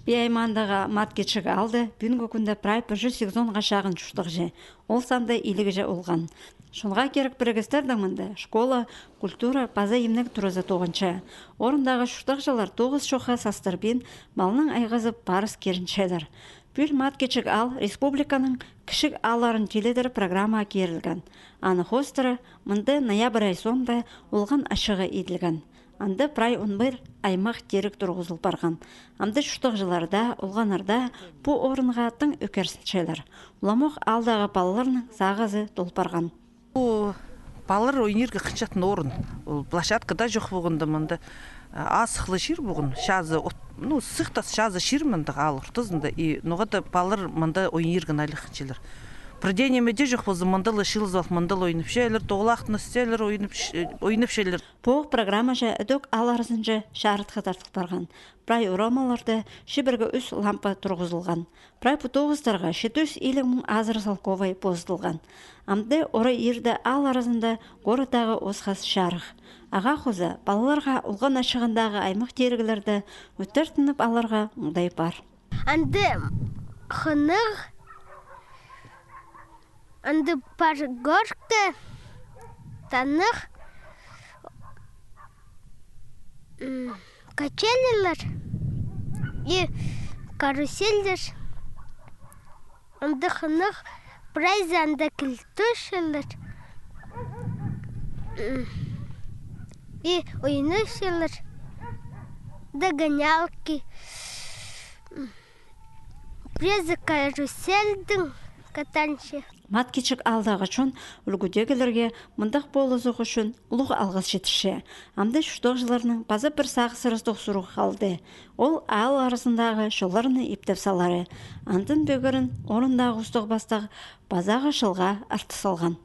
Бейаймандаға мат кетшігі алды, бүгінгі күнді прай пүржі сегзонға шағын жүштіқ же. Ол санды илігі же олған. Шынға керек бірігістердің мұнды школа, культура, паза емнік тұрызы тоғынша. Орындағы жүштіқ жылар 9 шоқа састырбен малының айғызып парыз керіншедір. Бүл мат кетшік ал республиканың кішік аларын теледір программа керілген. Аны хостыры мұнды ноябрь ай сонда олған ашығы еділген. Анды прай ұнбыр аймақ терік тұрғызыл барған. Амды жүштіқ жыларда, олғанарда бұ орынға аттың өкерсіншелер. Уламоқ алдағы балаларының сағызы толпарған. Балалар ойнерге қыншатын орын. Площадкада жоқ бұғынды мұнды. Асықлы шыр бұғын. Сықтас шазы шыр мұнды ал ұртызынды. Ноғады балалар мұнды ойнерген айлы қыншелер. Приденемеде жоқ болзы мұндылы шылызал мұндыл ойынып шелер, тоғылақтыны стелер ойынып шелер. Бұғы программа жа өдік аларызынжы шарытқы тартық барған. Прай ұрамаларды шибіргі үс лампа тұрғызылған. Прай бұтоғыздарға 700 мың азыр салковай боздылған. Амды оры ерді аларызында ғорыдағы осқас шарық. Аға қозы балаларға ұлған ашығындағы аймақ терігілерді өттіртініп аларға ұңдай бар. Анды қынық Анды паргоркты танық качелелер и каруселдер. Анды қынық прайзанда кілтушелер и ойнушелер. Догонялки. Презы карусельдің катаншы. Мат кечік алдағы чон үлгідегілерге мұндақ болызық үшін ұлық алғыз жетіші. Амды жүштіқ жыларының базы бір сағы сырыздық сұруқ қалды. Ол ал арасындағы шоларыны ептеп салары. Андын бөгірін орындағы ұстық бастағы базағы шылға арты салған.